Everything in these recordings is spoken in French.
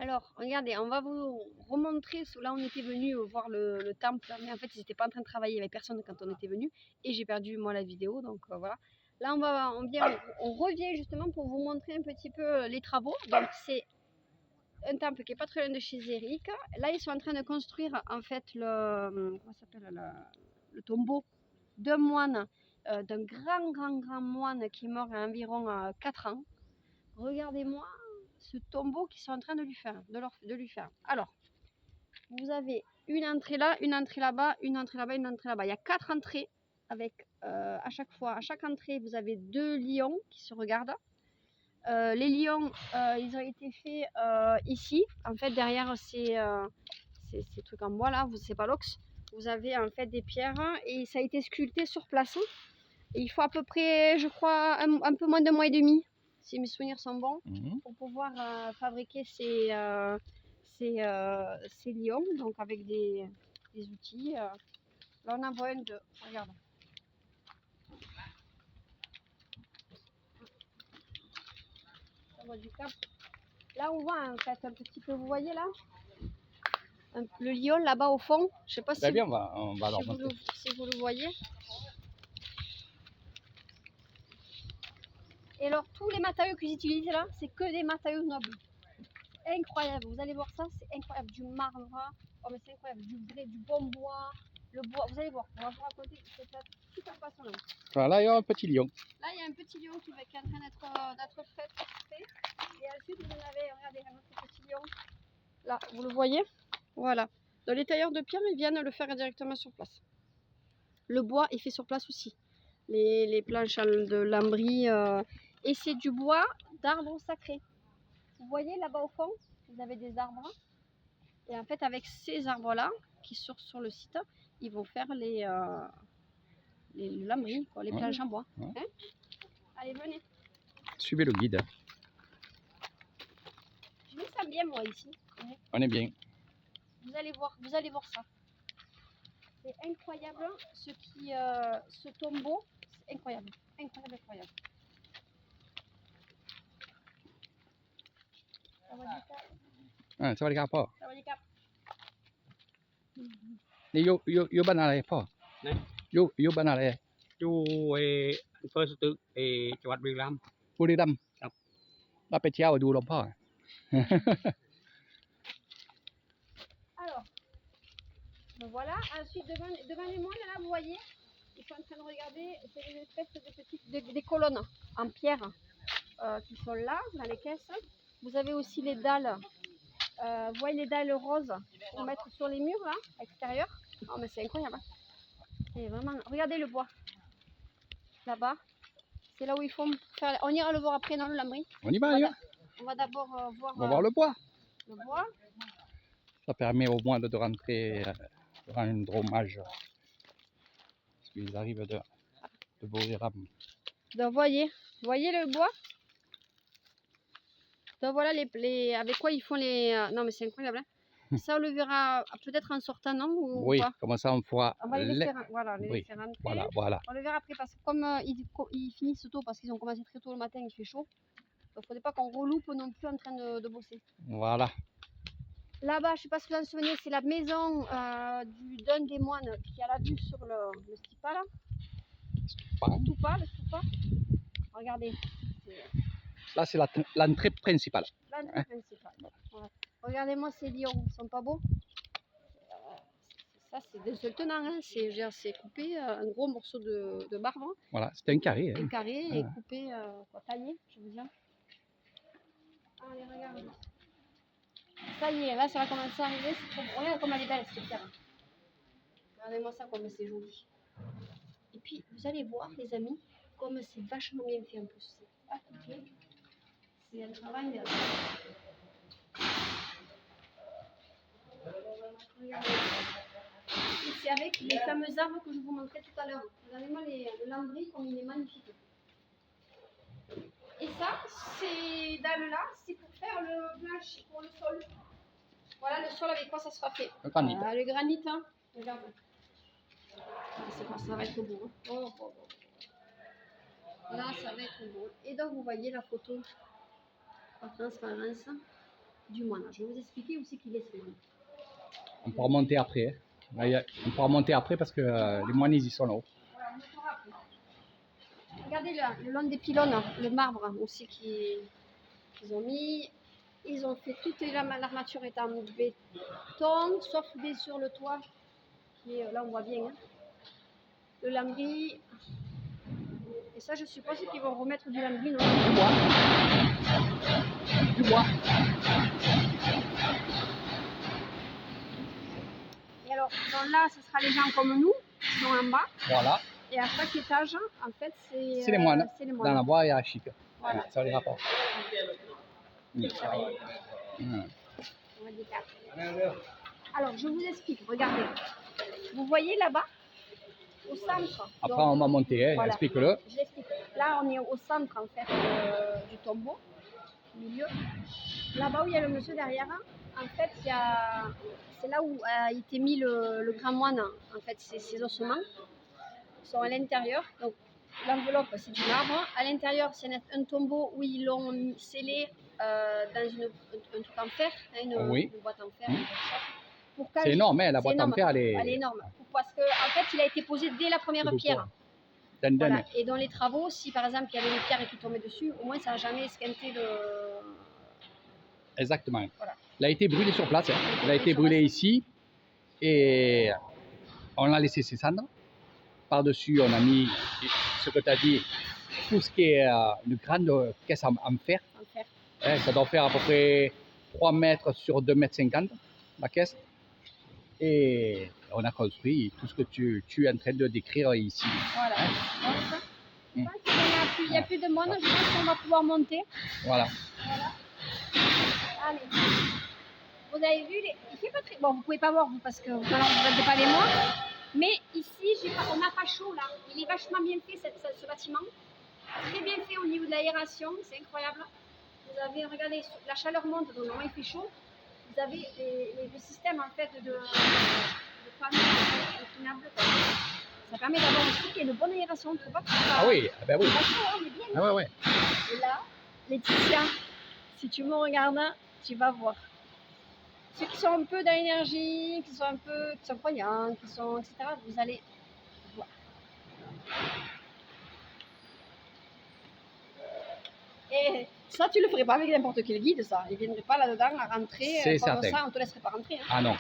Alors, regardez, on va vous remontrer. Là, on était venu voir le temple, mais en fait, ils n'étaient pas en train de travailler. Il n'y avait personne quand on était venu. Et j'ai perdu, moi, la vidéo. Donc, voilà. Là, on revient justement pour vous montrer un petit peu les travaux. Donc, c'est un temple qui est pas très loin de chez Eric. Là, ils sont en train de construire, en fait, comment ça s'appelle, le tombeau d'un moine, d'un grand moine qui est mort il y a environ 4 ans. Regardez-moi ce tombeau qu'ils sont en train de lui faire, de lui faire. Alors, vous avez une entrée là, une entrée là-bas, une entrée là-bas, une entrée là-bas. Il y a 4 entrées avec à chaque fois, à chaque entrée, vous avez 2 lions qui se regardent. Les lions, ils ont été faits ici. En fait, derrière ces trucs en bois là, c'est pas l'ox. Vous avez en fait des pierres et ça a été sculpté sur place. Et il faut à peu près, je crois, un peu moins de mois et demi, si mes souvenirs sont bons, pour pouvoir fabriquer ces lions, donc avec des outils. Là, on en voit un de... Regarde. Ça voit du cap. Là, on voit en fait un petit peu, vous voyez là le lion là-bas au fond. Je sais pas si, bien, on va si vous le voyez. Et alors, tous les matériaux qu'ils utilisent là, c'est que des matériaux nobles. Incroyable, vous allez voir ça, c'est incroyable. Du marbre, oh mais c'est incroyable, du vrai, du bon bois, le bois, vous allez voir, on va vous raconter cette super passionnante. Voilà, il y a un petit lion. Là, il y a un petit lion qui est en train d'être fait. Et ensuite, vous en avez, regardez, un autre petit lion. Là, vous le voyez? Voilà. Dans les tailleurs de pierre, ils viennent le faire directement sur place. Le bois est fait sur place aussi. Les planches de lambris. Et c'est du bois d'arbres sacrés. Vous voyez là-bas au fond, vous avez des arbres. Et en fait, avec ces arbres-là, qui sont sur le site, ils vont faire les lambris, quoi, les planches en bois. Ouais. Hein? Allez, venez. Suivez le guide. Je me sens bien, moi, ici. On est bien. Vous allez voir ça. C'est incroyable, ce tombeau, c'est incroyable. Incroyable, incroyable. Ça va du cap. สวัสดีครับพ่อ Ça va du cap. นี่อยู่บ้านอะไรพ่อ นะ อยู่บ้านอะไร อยู่อำเภอสตึกจังหวัดบุรีรัมย์ บุรีรัมย์ ครับ เราไปเที่ยวดูหลวงพ่อ Alors, donc voilà. Ensuite, devant les moines, là, vous voyez, ils sont en train de regarder, c'est des espèces de petites, des colonnes en pierre qui sont là, dans les caisses. Vous avez aussi les dalles, vous voyez les dalles roses pour mettre sur les murs, là, extérieurs. Oh, mais c'est incroyable. Hein. C'est vraiment... Regardez le bois, là-bas. C'est là où ils font faire... On ira le voir après dans le lambris. On y va, on y va. On va d'abord voir, On va voir le bois. le bois. Ça permet au moins de rentrer, de rendre hommage. Parce qu'ils arrivent de Buriram. Donc, voyez le bois. Donc voilà avec quoi ils font les... Non mais c'est incroyable. Hein. Ça on le verra peut-être en sortant, non ou Oui, pas comme ça on fera... On va les laisser, voilà, laisser rentrer. Voilà. On le verra après parce que comme ils finissent tôt parce qu'ils ont commencé très tôt le matin, il fait chaud. Donc il ne faudrait pas qu'on reloupe non plus en train de bosser. Voilà. Là-bas, je ne sais pas si vous en souvenez, c'est la maison d'un des moines qui a la vue sur le stipa là. Le stupa. Regardez. Là c'est l'entrée principale. L'entrée principale. Voilà. Regardez-moi ces lions, ils sont pas beaux. Ça c'est d'un seul tenant, hein. C'est coupé un gros morceau de marbre. Voilà, c'est un carré. Un carré et coupé, taillé, je veux dire. Allez, regarde. Ça y est, là ça va commencer à arriver. Regarde comme elle est belle cette pierre. Regardez-moi ça comme c'est joli. Et puis vous allez voir les amis, comme c'est vachement bien fait en plus. C'est pas coupé. C'est un travail. Et c'est avec les fameux arbres que je vous montrais tout à l'heure. Regardez-moi le lambris comme il est magnifique. Et ça, ces dalles-là, c'est pour faire le plancher, pour le sol. Voilà le sol avec quoi ça sera fait. Le granit. Le granit, hein. Regarde. Ça va être beau. Hein. Oh. Là, ça va être beau. Et donc, vous voyez la photo en transparence du moine. Je vais vous expliquer où c'est qu'il est ce moine. On pourra monter après. Hein. Là, on pourra monter après parce que les moines, ils y sont là-haut. Voilà, on le fera après. Regardez là, le long des pylônes, le marbre aussi qu'ils ont mis. Ils ont fait toute l'armature est en béton, sauf bien sur le toit, qui est, là on voit bien, hein, le lambris. Et ça, je suppose qu'ils vont remettre du lambris, non? Du bois. Du bois. Et alors, donc là, ce sera les gens comme nous, qui sont en bas. Voilà. Et à chaque étage, en fait, c'est C'est les moines. c'est les Dans moines. la voie hiérarchique. Voilà. Ouais, ça les rapporte. On va dire quatre. Alors, je vous explique, regardez. Vous voyez là-bas, au centre. Après, donc, on va monter. Hein. voilà. Explique-le. Je l'explique. Là, on est au centre, en fait, du tombeau, au milieu. Là-bas où il y a le monsieur derrière, en fait, c'est là où a été mis le grand moine. En fait, ces ossements sont à l'intérieur. Donc, l'enveloppe, c'est du marbre. À l'intérieur, c'est un tombeau où ils l'ont scellé dans un truc en fer, une boîte en fer. Oui. C'est énorme, hein, la boîte en fer, elle est énorme. Parce qu'en fait, il a été posé dès la première pierre. Voilà. Et dans les travaux, si par exemple il y avait une pierre qui tombait dessus, au moins ça n'a jamais esquinté le. Exactement. Voilà. Il a été brûlé sur place. Hein. Il a été brûlé ici et on a laissé ses cendres. Par-dessus, on a mis ce que tu as dit, tout ce qui est une grande caisse en fer. Hein, ça doit faire à peu près 3 mètres sur 2 mètres 50, la caisse. Et on a construit tout ce que tu es en train de décrire ici. Voilà. Donc, il n'y a plus de monde, je pense qu'on va pouvoir monter. Voilà. Allez. Vous avez vu, il fait pas très... Bon, vous ne pouvez pas voir, vous, parce que vous n'êtes pas les mois. Mais ici, on n'a pas chaud, là. Il est vachement bien fait, ce bâtiment. Très bien fait au niveau de l'aération, c'est incroyable. Vous avez, regardez, la chaleur monte, donc normalement il fait chaud. Vous avez le système, en fait, de panneaux inclinables. Ça permet d'avoir aussi qu'il y ait une bonne aération. Tu vois, ah oui, ben oui. On est bien. Ah ouais, ouais. Et là, Laetitia, si tu me regardes, tu vas voir. Ceux qui sont un peu dans l'énergie, qui sont croyants, qui sont, etc., vous allez voir. Et ça, tu le ferais pas avec n'importe quel guide, ça. Ils ne viendraient pas là-dedans à rentrer. C'est comme certain. Ça, on ne te laisserait pas rentrer. Hein. Ah non.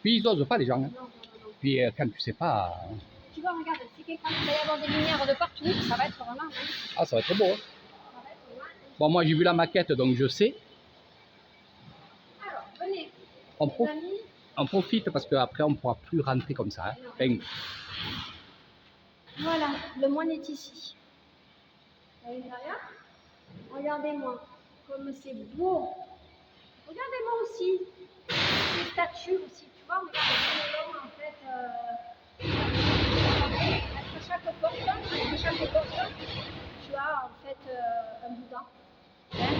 Puis ils n'osent pas, les gens. Hein. Non. Puis quand tu sais pas... Tu vois, regarde, si quelqu'un va y avoir des lumières de partout, ça va être vraiment... Ah, ça va être beau. Hein. Bon, moi, j'ai vu la maquette, donc je sais. Alors, venez. On profite parce qu'après, on ne pourra plus rentrer comme ça. Hein. Enfin, voilà, le moine est ici. À l'intérieur, regardez-moi comme c'est beau. Regardez-moi aussi les statues aussi. Tu vois, regardez en fait. Entre chaque porte, tu as en fait un Bouddha. Hein?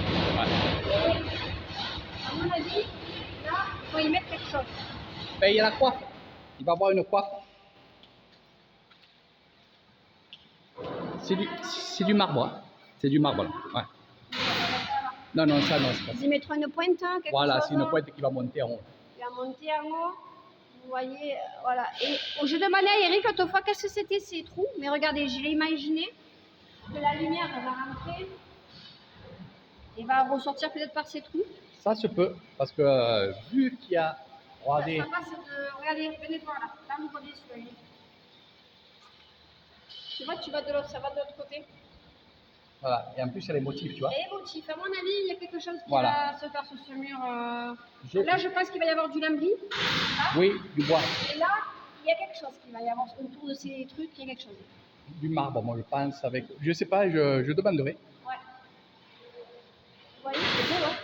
Et, à mon avis, là, il faut y mettre quelque chose. ben, il y a la coiffe. Il va avoir une coiffe. C'est du marbre. Hein. C'est du marbre. Là. Ouais. Non, ça, non. Ils y mettront une pointe, quelque voilà, chose. c'est une pointe qui va monter en haut. Il va monter en haut. Vous voyez, voilà. Et je demandais à Eric autrefois qu'est-ce que c'était ces trous. Mais regardez, je l'ai imaginé que la lumière elle va rentrer et va ressortir peut-être par ces trous. Ça se peut, parce que vu qu'il y a... Regardez. Regardez, venez voir là. Là, vous voyez sur lui. Tu vois, ça va de l'autre côté. Voilà, et en plus, il y a les motifs, tu vois. Et les motifs, à mon avis, il y a quelque chose qui voilà. va se faire sur ce mur. Là, je pense qu'il va y avoir du lambris. Oui, du bois. Et là, il y a quelque chose qui va y avoir autour de ces trucs, il y a quelque chose. Du marbre, moi, je pense, avec... Je sais pas, je demanderai. Ouais. Vous voyez, c'est beau, hein.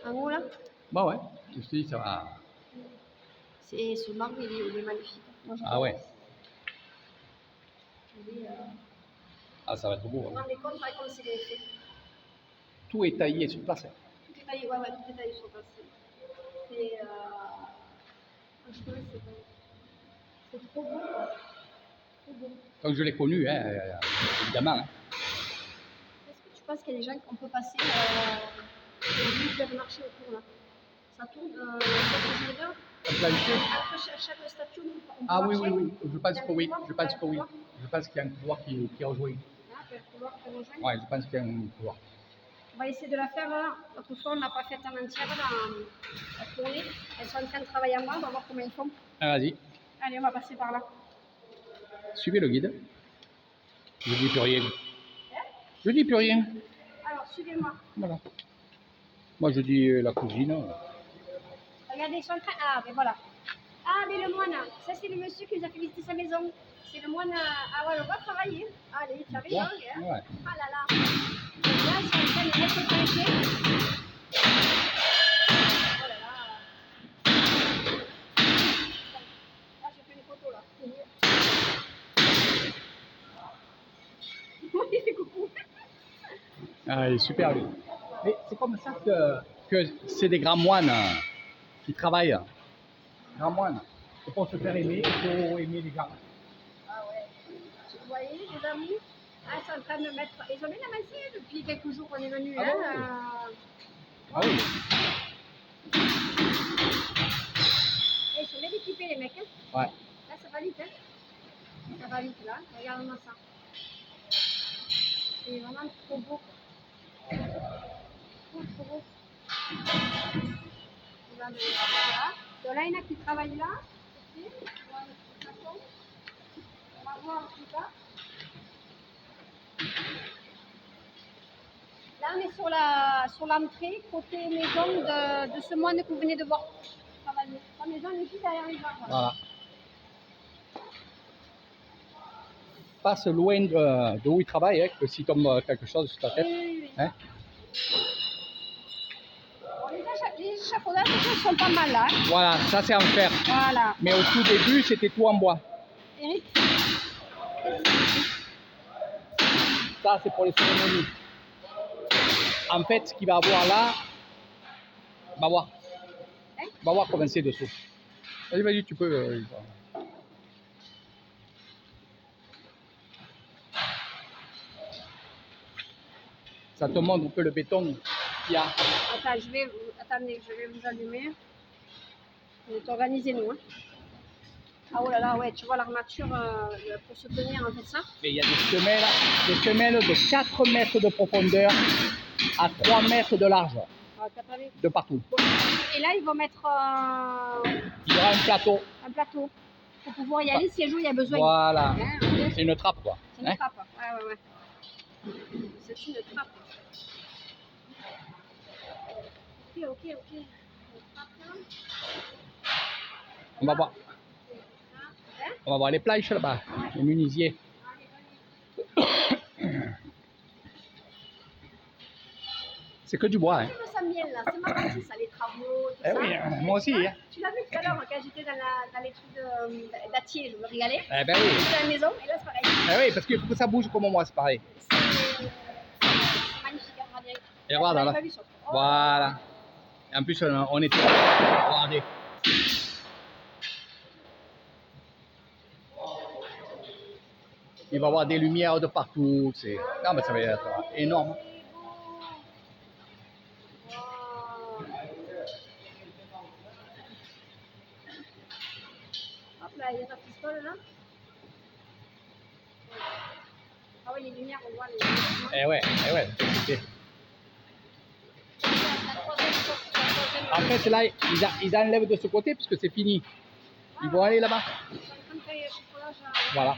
En haut là, Bah ouais, je te dis, ça va. c'est ce marbre, il est magnifique. Moi, Ah ouais. Il est, Ah, ça va être beau. vous vous rendez compte comme c'est bien fait. Tout est taillé sur place. Tout est taillé, ouais, tout est taillé sur place. C'est. Je trouvais que c'est trop beau, quoi. Trop beau. Comme je l'ai connu, hein, évidemment. Hein. Est-ce que tu penses qu'il y a des gens qu'on peut passer le marché autour là? Ça tourne, entre chaque statue, on peut Ah oui, marcher. oui, oui. Je pense que oui. Je pense que oui. couloir. Je pense qu'il y a un couloir qui rejoint. Ah, il y a un couloir qui rejoint. Ouais, je pense qu'il y a un couloir. On va essayer de la faire. L'autre fois, on n'a pas fait en entière la tournée. Elles sont en train de travailler en bas. On va voir comment ils font. Ah, vas-y, Allez, on va passer par là. suivez le guide. Je dis plus rien. Je dis plus rien. Alors, suivez-moi. Voilà. Moi, je dis la cousine. Regardez, ils sont en train. Ah, ben voilà. Ah, mais le moine, ça c'est le monsieur qui nous a fait visiter sa maison. C'est le moine. Ah ouais, on va travailler. Allez, tu arrives, Ouais, hein, ouais. Ah là là. Là, ils sont en train de mettre le paquet. Oh là là. Là, j'ai fait une photo là. Moi, il fait coucou. Ah, il est super, lui. Mais c'est comme ça que c'est des grands moines qui travaillent. Grands moines. Et pour se faire aimer, il faut aimer les gens. Ah ouais. Vous voyez, les amis, ah, ils sont en train de mettre. Ils ont bien avancé depuis quelques jours qu'on est venu. Ah Hein, ouais. Ah oui. Ils sont bien équipés, les mecs. Hein. Ouais. Là, ça va vite. Hein. Ça va vite, là. Regarde-moi ça. C'est vraiment trop beau. Trop beau. Voilà. Donc là, il y en a qui travaillent là. On va voir tout ça. Là, on est sur l'entrée, côté maison de ce moine que vous venez de voir travailler. La maison est juste derrière les arbres. Voilà. Passe loin de où il travaille, hein, que s'il tombe quelque chose sur ta tête. Oui. Hein. Bon, les échafaudages sont pas mal là. Hein. Voilà, ça c'est en fer. Voilà. Mais au tout début, c'était tout en bois. Eric, Ça, c'est pour les cérémonies. En fait, ce qu'il va avoir là, va voir. Hein? Va voir comment c'est dessous. Vas-y, vas-y, tu peux. Ça te montre un peu le béton qu'il y a. attends, attendez, je vais vous allumer. Vous êtes organisez-nous. Hein. Ah oh là là, ouais, tu vois l'armature pour se tenir en fait ça. Et il y a des semelles de 4 mètres de profondeur à 3 mètres de large, Ah, t'as pas vu. de partout. Bon. Et là, ils vont mettre Il y aura un plateau. pour pouvoir y aller si un jour il y a besoin. Voilà. Hein, C'est une trappe, quoi. c'est une Hein. trappe. Ouais. C'est une trappe. Ok. Une trappe, là. On va voir. Hein? On va voir les planches là-bas, les menuisiers. C'est que du bois. Hein. Je me sens bien là, c'est marrant ça, les travaux, tout Eh ça. oui, moi aussi. Hein. Tu l'as vu tout à l'heure quand j'étais dans les trucs d'Atier, je me régalais. Eh ben oui. J'étais à la maison et là c'est pareil. Eh oui, parce qu'il faut que ça bouge comme moi, c'est pareil. C'est magnifique à regarder. Et regarde On là. l'avait pas vu, ça. Oh. Voilà. Et en plus, on était. Regardez. Il va y avoir des lumières de partout. Non, mais ça va être énorme. Hop là, il y a ta pistole là. Ah oui, les lumières, on voit les lumières. Eh ouais. En fait, là, ils enlèvent de ce côté puisque c'est fini. Ils vont aller là-bas. Voilà.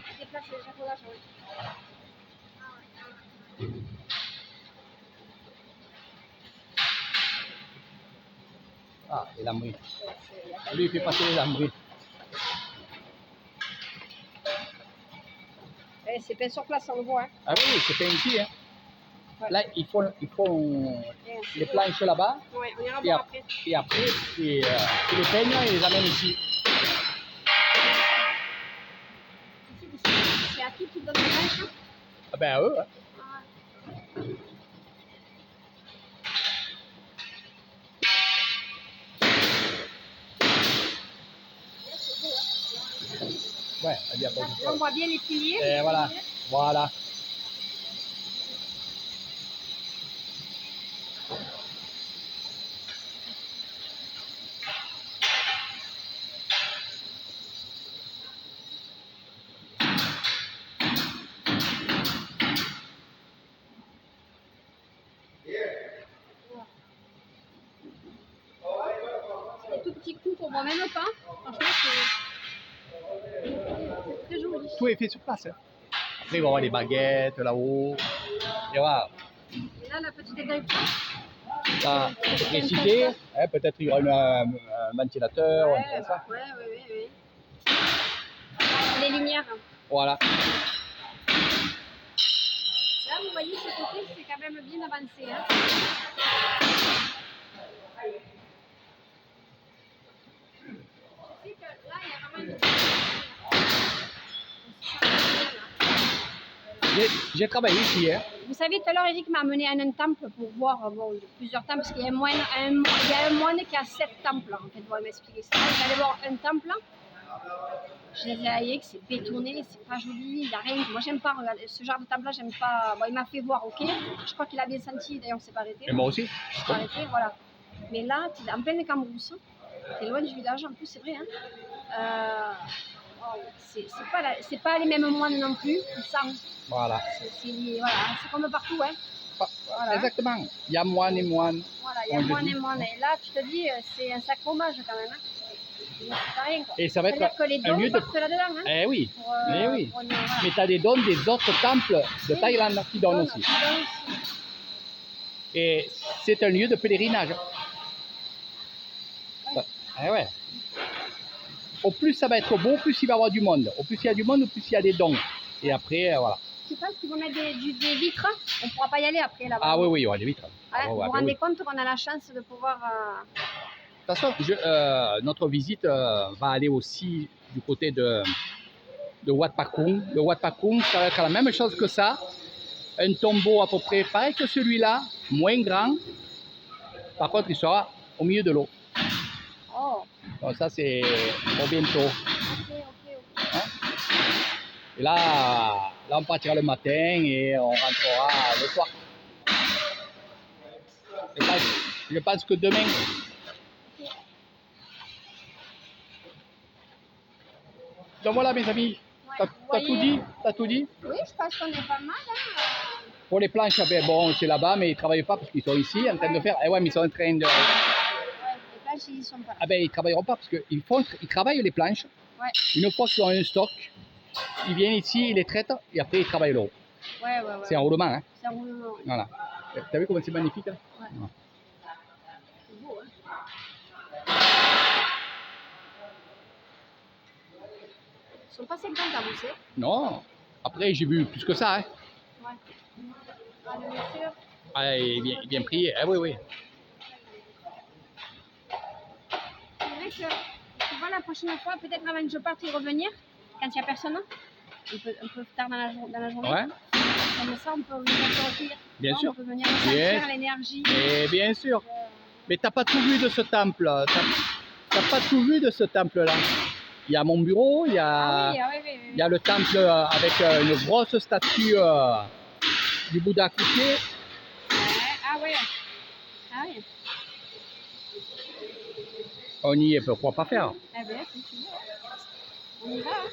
Ah, les lambris. Lui, il fait passer les lambris. C'est peint sur place, on le voit. Hein. Ah oui, c'est peint ici. Hein. Ouais. Là, ils font les planches là-bas. Ouais, on ira voir après. Et après, ils les peignent et les amènent ici. C'est à qui tu donnes les planches? Ah ben eux. Hein. Ouais, à dire Là, on voit bien les piliers. Et voilà. Voilà. Des tout petits coups qu'on voit même pas. Franchement, c'est très joli. Tout est fait sur place. Hein. Après, il va y avoir les baguettes là-haut. Et voilà. Et là, la petite étape. La électricité, hein, peut-être il y aura un ventilateur ou un truc comme ça. Oui. Les lumières. Voilà. Là, vous voyez, ce côté, c'est quand même bien avancé. Hein. Je sais que là, il y a pas mal de... J'ai travaillé ici. Hein. Vous savez, tout à l'heure, Eric m'a amené à un temple pour voir plusieurs temples, parce qu'il y a un moine qui a 7 temples, en fait, pour m'expliquer ça. J'allais voir un temple, je les ai aillés, c'est bétonné, c'est pas joli, il n'y a rien. Moi, j'aime pas regarder ce genre de temple-là, j'aime pas. Bon, il m'a fait voir, ok, je crois qu'il a bien senti, d'ailleurs, on s'est pas arrêté. Et moi aussi. On s'est pas arrêté, voilà. Mais là, tu es en pleine Cambrousse, tu es loin du village, en plus, c'est vrai. Hein. C'est pas les mêmes moines non plus, tu sens. Voilà. C'est comme partout, hein. Voilà. Exactement. Il y a moine et moine. Voilà, il y a moine et moine. Et là, tu te dis, c'est un sacré hommage quand même. Hein. C'est pas rien, quoi. Et ça va être C'est-à-dire que les un dons lieu de... partent là-dedans. Hein, Eh oui. Eh oui. voilà. Mais tu as des dons des autres temples de Thaïlande qui donnent aussi. Et c'est un lieu de pèlerinage. Ouais. Eh ouais. Au plus ça va être beau, plus il va y avoir du monde. Au plus il y a du monde, au plus il y a des dons. Et après, voilà. Tu penses qu'ils vont mettre des vitres? On ne pourra pas y aller après là-bas. Ah oui, il y aura des vitres. Ouais, vous vous rendez compte qu'on a la chance de pouvoir... De toute façon, notre visite va aller aussi du côté de Wat Pakong. Le Wat Pakong, ça va être la même chose que ça. Un tombeau à peu près pareil que celui-là, moins grand. Par contre, il sera au milieu de l'eau. Oh. Donc ça, c'est pour bientôt. Ok. Hein? Et là, on partira le matin et on rentrera le soir. Je pense que demain... Donc voilà mes amis, Ouais, t'as tout dit? T'as tout dit? Oui, je pense qu'on est pas mal. Hein. Pour les planches, ben bon, c'est là-bas, mais ils ne travaillent pas parce qu'ils sont ici en train de faire. Eh ouais, mais ils sont en train de. Ouais, les planches, ils sont pas là. Ah ben, ils ne travailleront pas parce qu'ils travaillent les planches. Ouais. Une fois qu'ils ont un stock, ils viennent ici, ils les traitent et après ils travaillent l'eau. Ouais. C'est un roulement, hein? C'est un roulement, ouais. Voilà. T'as vu comment c'est magnifique? Hein? Ouais. Voilà. C'est beau, hein. Ils sont pas 50 à bosser. Non. Après, j'ai vu plus que ça. Hein? Ouais. Ah, le monsieur. Ah, il est bien pris. Ah oui. C'est vrai que, tu vois, la prochaine fois, peut-être avant que je parte y revenir, quand il n'y a personne, un peu tard dans la journée. Ouais. Comme ça, on peut venir se recueillir. Bien sûr. On peut venir ressentir l'énergie. Et bien sûr. Mais t'as pas tout vu de ce temple. T'as pas tout vu de ce temple-là. Il y a mon bureau, il y a, oui. il y a le temple avec une grosse statue du Bouddha couché. Ah oui. On y est, pourquoi pas faire? Eh bien, si tu veux. On y va. Hein.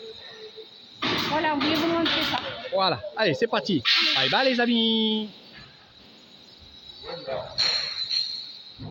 Voilà, on voulait vous montrer ça. Voilà, allez, c'est parti. Bye bye les amis.